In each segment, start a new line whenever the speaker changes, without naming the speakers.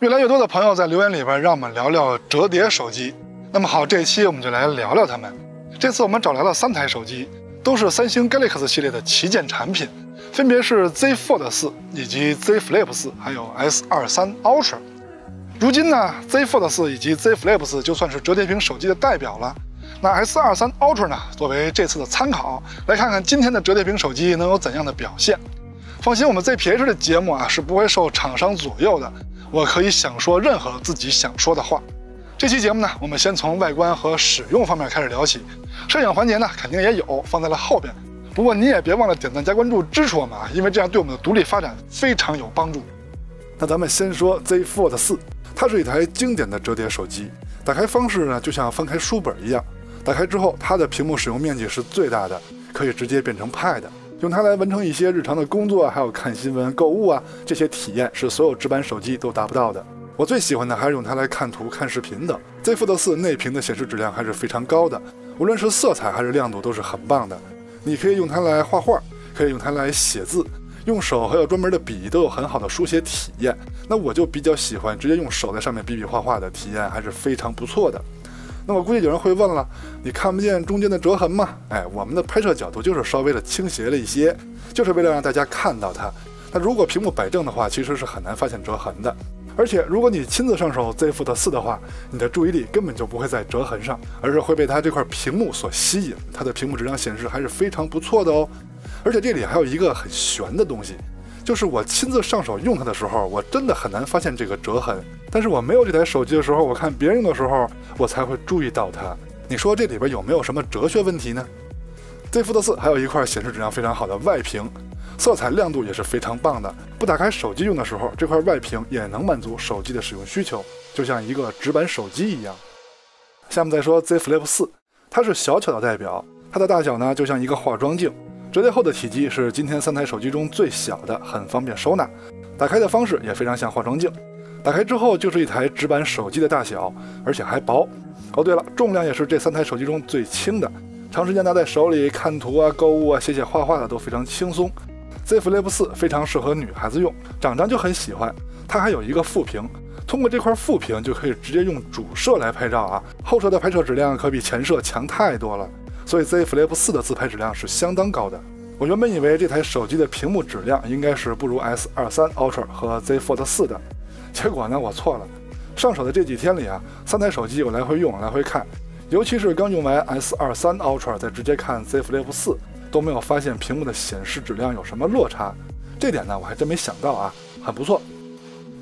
越来越多的朋友在留言里边让我们聊聊折叠手机。那么好，这一期我们就来聊聊它们。这次我们找来了3台手机，都是三星 Galaxy 系列的旗舰产品，分别是 Z Fold 4以及 Z Flip 4，还有 S23 Ultra。如今呢 ，Z Fold 4以及 Z Flip 4就算是折叠屏手机的代表了。那 S23 Ultra 呢，作为这次的参考，来看看今天的折叠屏手机能有怎样的表现。放心，我们 ZPH 的节目啊是不会受厂商左右的，我可以想说任何自己想说的话。这期节目呢，我们先从外观和使用方面开始聊起，摄影环节呢肯定也有，放在了后边。不过你也别忘了点赞加关注支持我们啊，因为这样对我们的独立发展非常有帮助。那咱们先说 Z Fold 4，它是一台经典的折叠手机，打开方式呢就像翻开书本一样。打开之后，它的屏幕使用面积是最大的，可以直接变成 Pad， 用它来完成一些日常的工作，还有看新闻、购物啊，这些体验是所有直板手机都达不到的。我最喜欢的还是用它来看图、看视频的。Z Fold 4内屏的显示质量还是非常高的，无论是色彩还是亮度都是很棒的。你可以用它来画画，可以用它来写字，用手还有专门的笔都有很好的书写体验。那我就比较喜欢直接用手在上面比比画画的体验，还是非常不错的。那我估计有人会问了，你看不见中间的折痕吗？我们的拍摄角度就是稍微的倾斜了一些，就是为了让大家看到它。那如果屏幕摆正的话，其实是很难发现折痕的。而且如果你亲自上手 Z Fold 4的话，你的注意力根本就不会在折痕上，而是会被它这块屏幕所吸引。它的屏幕质量显示还是非常不错的哦。而且这里还有一个很玄的东西，就是我亲自上手用它的时候，我真的很难发现这个折痕。但是我没有这台手机的时候，我看别人用的时候，我才会注意到它。你说这里边有没有什么哲学问题呢？ Z Fold 4还有一块显示质量非常好的外屏，色彩亮度也是非常棒的。不打开手机用的时候，这块外屏也能满足手机的使用需求，就像一个直板手机一样。下面再说 Z Flip 4，它是小巧的代表，它的大小呢就像一个化妆镜。折叠后的体积是今天3台手机中最小的，很方便收纳。打开的方式也非常像化妆镜，打开之后就是一台直板手机的大小，而且还薄。哦对了，重量也是这3台手机中最轻的，长时间拿在手里看图啊、购物啊、写写画画的都非常轻松。Z Flip 4非常适合女孩子用，长就很喜欢。它还有一个副屏，通过这块副屏就可以直接用主摄来拍照啊，后摄的拍摄质量可比前摄强太多了。所以 Z Flip 4的自拍质量是相当高的。我原本以为这台手机的屏幕质量应该是不如 S23 Ultra 和 Z Fold 4的，结果呢我错了。上手的这几天里啊，3台手机我来回用来回看，尤其是刚用完 S23 Ultra 再直接看 Z Flip 4，都没有发现屏幕的显示质量有什么落差。这点呢我还真没想到啊，很不错。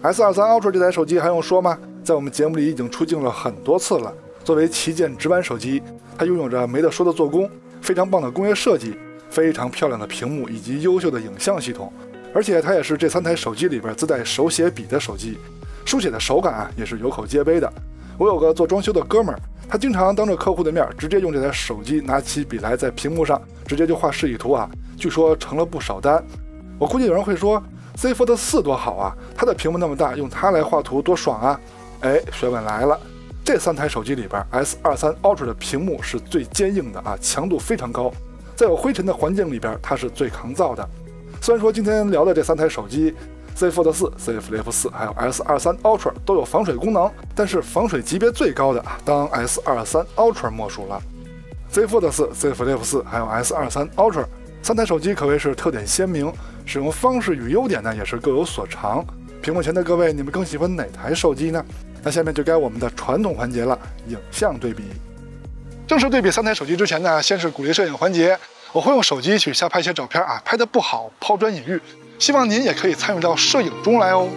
S23 Ultra 这台手机还用说吗？在我们节目里已经出镜了很多次了。作为旗舰直板手机，它拥有着没得说的做工，非常棒的工业设计，非常漂亮的屏幕以及优秀的影像系统。而且它也是这3台手机里边自带手写笔的手机，书写的手感啊也是有口皆碑的。我有个做装修的哥们儿，他经常当着客户的面直接用这台手机拿起笔来在屏幕上直接就画示意图啊，据说成了不少单。我估计有人会说 Z Fold 4多好啊，它的屏幕那么大，用它来画图多爽啊。学问来了，这3台手机里边 S23 Ultra 的屏幕是最坚硬的啊，强度非常高，在有灰尘的环境里边它是最抗造的。虽然说今天聊的这3台手机 Z Fold 4、Z Flip 4还有 S23 Ultra 都有防水功能，但是防水级别最高的当 S23 Ultra 莫属了。Z Fold 4、Z Flip 4还有 S23 Ultra 3台手机可谓是特点鲜明，使用方式与优点呢也是各有所长。屏幕前的各位，你们更喜欢哪台手机呢？那下面就该我们的传统环节了，影像对比。正式对比3台手机之前呢，先是鼓励摄影环节，我会用手机去瞎拍一些照片啊，拍得不好抛砖引玉，希望您也可以参与到摄影中来哦。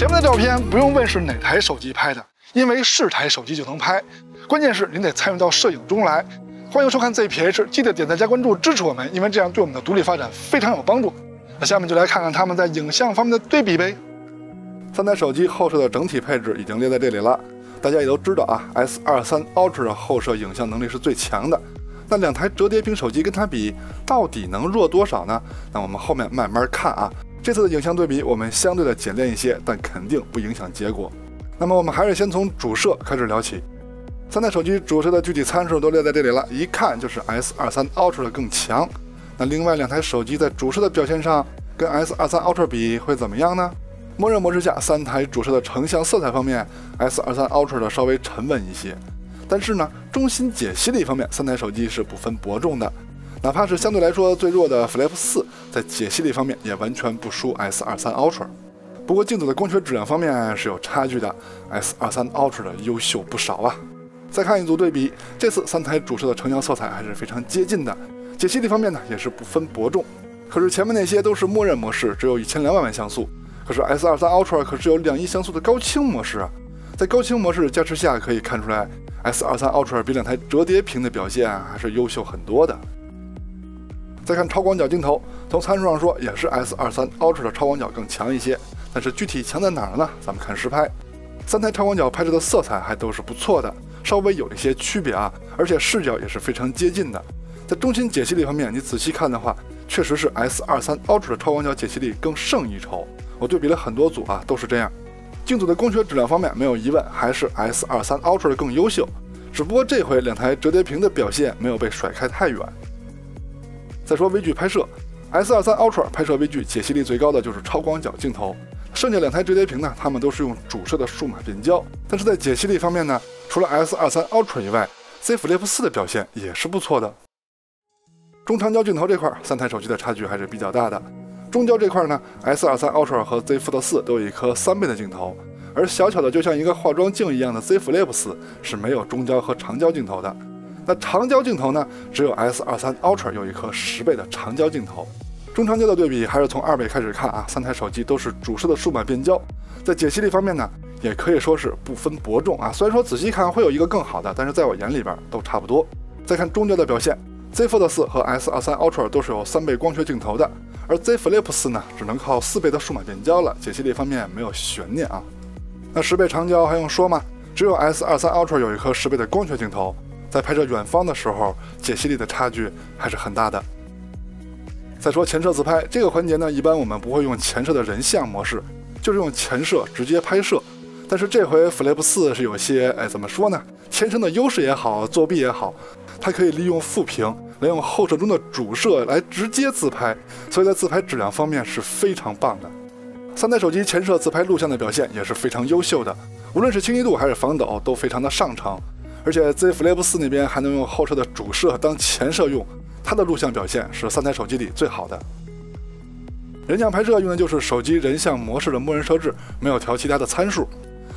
前面的照片不用问是哪台手机拍的，因为是台手机就能拍，关键是您得参与到摄影中来。欢迎收看 ZPH， 记得点赞加关注支持我们，因为这样对我们的独立发展非常有帮助。那下面就来看看他们在影像方面的对比呗。三台手机后摄的整体配置已经列在这里了，大家也都知道啊 ，S23 Ultra 的后摄影像能力是最强的。那两台折叠屏手机跟它比，到底能弱多少呢？那我们后面慢慢看啊。这次的影像对比我们相对的简练一些，但肯定不影响结果。那么我们还是先从主摄开始聊起。三台手机主摄的具体参数都列在这里了，一看就是 S23 Ultra 的更强。那另外两台手机在主摄的表现上跟 S23 Ultra 比会怎么样呢？默认模式下，三台主摄的成像色彩方面 ，S23 Ultra 的稍微沉稳一些。但是呢，中心解析力方面，三台手机是不分伯仲的。哪怕是相对来说最弱的 Flip 4，在解析力方面也完全不输 S23 Ultra。不过镜头的光学质量方面是有差距的 ，S23 Ultra 的优秀不少啊。再看一组对比，这次三台主摄的成像色彩还是非常接近的，解析力方面呢也是不分伯仲。可是前面那些都是默认模式，只有1200万像素，可是 S23 Ultra 可是有2亿像素的高清模式啊。在高清模式加持下，可以看出来 S23 Ultra 比两台折叠屏的表现还是优秀很多的。再看超广角镜头，从参数上说也是 S23 Ultra 的超广角更强一些，但是具体强在哪儿呢？咱们看实拍，三台超广角拍摄的色彩还都是不错的，稍微有一些区别啊，而且视角也是非常接近的。在中心解析力方面，你仔细看的话，确实是 S23 Ultra 的超广角解析力更胜一筹。我对比了很多组啊，都是这样。镜组的光学质量方面没有疑问，还是 S23 Ultra 的更优秀，只不过这回两台折叠屏的表现没有被甩开太远。再说微距拍摄 ，S23 Ultra 拍摄微距解析力最高的就是超广角镜头，剩下两台折叠屏呢，它们都是用主摄的数码变焦，但是在解析力方面呢，除了 S23 Ultra 以外 ，Z Flip 4的表现也是不错的。中长焦镜头这块，三台手机的差距还是比较大的。中焦这块呢 ，S23 Ultra 和 Z Fold 4都有一颗3倍的镜头，而小巧的就像一个化妆镜一样的 Z Flip 4是没有中焦和长焦镜头的。那长焦镜头呢，只有 S23 Ultra 有一颗10倍的长焦镜头。中长焦的对比还是从2倍开始看啊，三台手机都是主摄的数码变焦，在解析力方面呢，也可以说是不分伯仲啊。虽然说仔细看会有一个更好的，但是在我眼里边都差不多。再看中焦的表现 ，Z Fold 4和 S23 Ultra 都是有3倍光学镜头的，而 Z Flip 4呢，只能靠4倍的数码变焦了，解析力方面没有悬念啊。那10倍长焦还用说吗？只有 S23 Ultra 有一颗10倍的光学镜头，在拍摄远方的时候，解析力的差距还是很大的。再说前摄自拍这个环节呢，一般我们不会用前摄的人像模式，就是用前摄直接拍摄。但是这回 Flip 4是有些怎么说呢？前摄的优势也好，作弊也好，它可以利用副屏来用后摄中的主摄来直接自拍，所以在自拍质量方面是非常棒的。三台手机前摄自拍录像的表现也是非常优秀的，无论是清晰度还是防抖都非常的上乘。而且 Z Flip 4那边还能用后摄的主摄当前摄用，它的录像表现是三台手机里最好的。人像拍摄用的就是手机人像模式的默认设置，没有调其他的参数。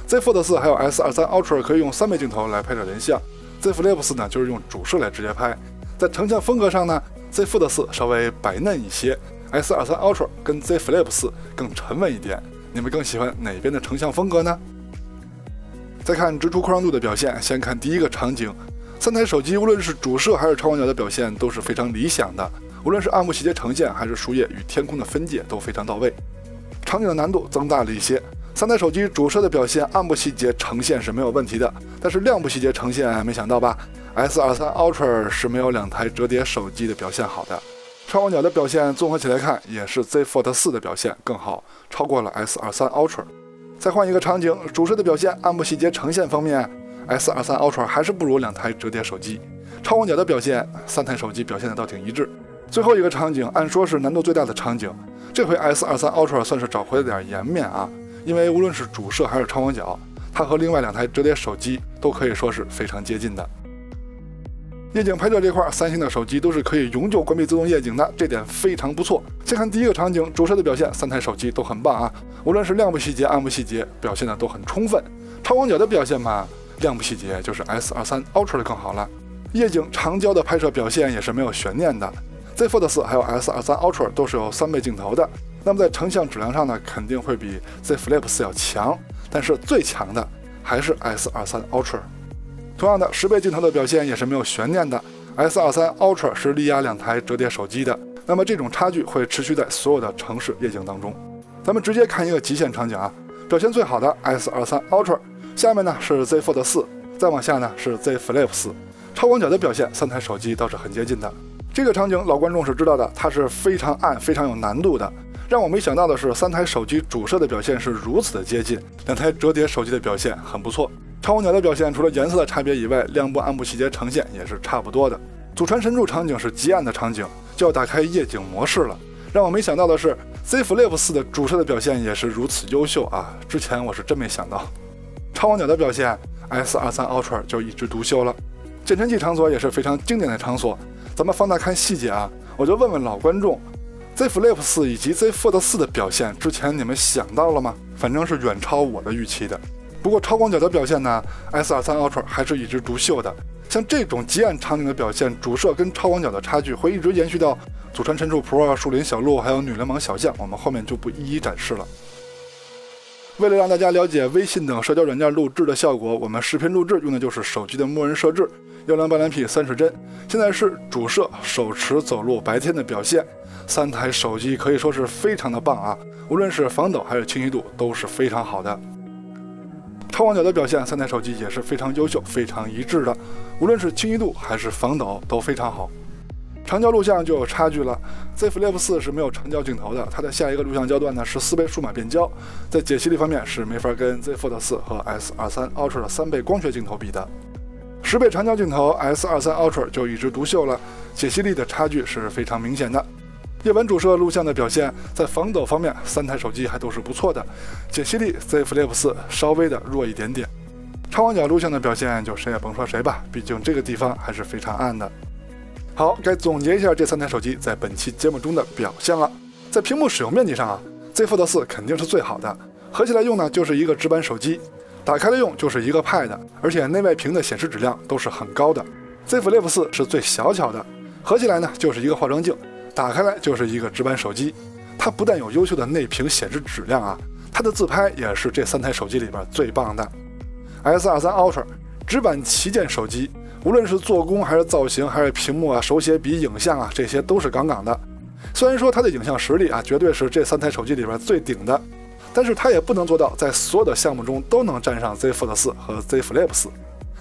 Z Fold 4还有 S23 Ultra 可以用3倍镜头来拍摄人像 ，Z Flip 4呢就是用主摄来直接拍。在成像风格上呢 ，Z Fold 4稍微白嫩一些 ，S23 Ultra 跟 Z Flip 4更沉稳一点。你们更喜欢哪边的成像风格呢？再看直出扩张度的表现，先看第一个场景，三台手机无论是主摄还是超广角的表现都是非常理想的，无论是暗部细节呈现还是树叶与天空的分界都非常到位。场景的难度增大了一些，三台手机主摄的表现暗部细节呈现是没有问题的，但是亮部细节呈现没想到吧 ，S23 Ultra 是没有两台折叠手机的表现好的。超广角的表现综合起来看，也是 Z Fold 4的表现更好，超过了 S23 Ultra。再换一个场景，主摄的表现、暗部细节呈现方面 ，S23 Ultra 还是不如两台折叠手机。超广角的表现，三台手机表现的倒挺一致。最后一个场景，按说是难度最大的场景，这回 S23 Ultra 算是找回了点颜面啊，因为无论是主摄还是超广角，它和另外两台折叠手机都可以说是非常接近的。夜景拍摄这块，三星的手机都是可以永久关闭自动夜景的，这点非常不错。先看第一个场景，主摄的表现，三台手机都很棒啊，无论是亮部细节、暗部细节表现的都很充分。超广角的表现嘛，亮部细节就是 S23 Ultra 的更好了。夜景长焦的拍摄表现也是没有悬念的。Z Fold 4还有 S23 Ultra 都是有3倍镜头的，那么在成像质量上呢，肯定会比 Z Flip 4要强，但是最强的还是 S23 Ultra。同样的，10倍镜头的表现也是没有悬念的。S23 Ultra 是力压2台折叠手机的，那么这种差距会持续在所有的城市夜景当中。咱们直接看一个极限场景啊，表现最好的 S23 Ultra， 下面呢是 Z Fold 4，再往下呢是 Z Flip 4。超广角的表现，3台手机倒是很接近的。这个场景老观众是知道的，它是非常暗、非常有难度的。让我没想到的是，3台手机主摄的表现是如此的接近，2台折叠手机的表现很不错。超广角的表现除了颜色的差别以外，亮部、暗部细节呈现也是差不多的。祖传神助场景是极暗的场景，就要打开夜景模式了。让我没想到的是 ，Z Flip 4的主摄的表现也是如此优秀啊！之前我是真没想到。超广角的表现 ，S23 Ultra 就一枝独秀了。减震器场所也是非常经典的场所。咱们放大看细节啊，我就问问老观众 ，Z Flip 4以及 Z Fold 4的表现，之前你们想到了吗？反正是远超我的预期的。不过超广角的表现呢 ，S23 Ultra 还是一枝独秀的。像这种极暗场景的表现，主摄跟超广角的差距会一直延续到祖传神助 Pro、树林小鹿还有女流氓小象，我们后面就不一一展示了。为了让大家了解微信等社交软件录制的效果，我们视频录制用的就是手机的默认设置128P 30帧。现在是主摄手持走路白天的表现，3台手机可以说是非常的棒啊，无论是防抖还是清晰度都是非常好的。超广角的表现，3台手机也是非常优秀、非常一致的，无论是清晰度还是防抖都非常好。长焦录像就有差距了 ，Z Flip 4是没有长焦镜头的，它的下一个录像焦段呢是4倍数码变焦，在解析力方面是没法跟 Z Fold 4和 S23 Ultra 的3倍光学镜头比的。10倍长焦镜头 S23 Ultra 就一枝独秀了，解析力的差距是非常明显的。夜晚主摄录像的表现，在防抖方面，3台手机还都是不错的，解析力 Z Flip 4稍微的弱一点点。超广角录像的表现就谁也甭说谁吧，毕竟这个地方还是非常暗的。好，该总结一下这3台手机在本期节目中的表现了。在屏幕使用面积上啊 ，Z Fold 4肯定是最好的，合起来用呢就是一个直板手机，打开了用就是一个 Pad， 而且内外屏的显示质量都是很高的。Z Flip 4是最小巧的，合起来呢就是一个化妆镜，打开来就是一个直板手机。它不但有优秀的内屏显示质量啊，它的自拍也是这3台手机里边最棒的。S23 Ultra 直板旗舰手机，无论是做工还是造型还是屏幕啊、手写笔、影像啊，这些都是杠杠的。虽然说它的影像实力啊，绝对是这3台手机里边最顶的，但是它也不能做到在所有的项目中都能站上 Z Fold 4和 Z Flip 4。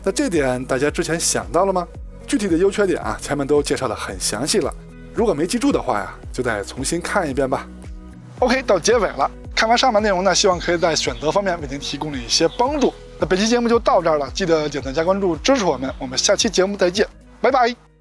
那这点大家之前想到了吗？具体的优缺点啊，前面都介绍得很详细了。如果没记住的话呀，就再重新看一遍吧。OK， 到结尾了。看完上面内容呢，希望可以在选择方面为您提供了一些帮助。那本期节目就到这儿了，记得点赞加关注支持我们，我们下期节目再见，拜拜。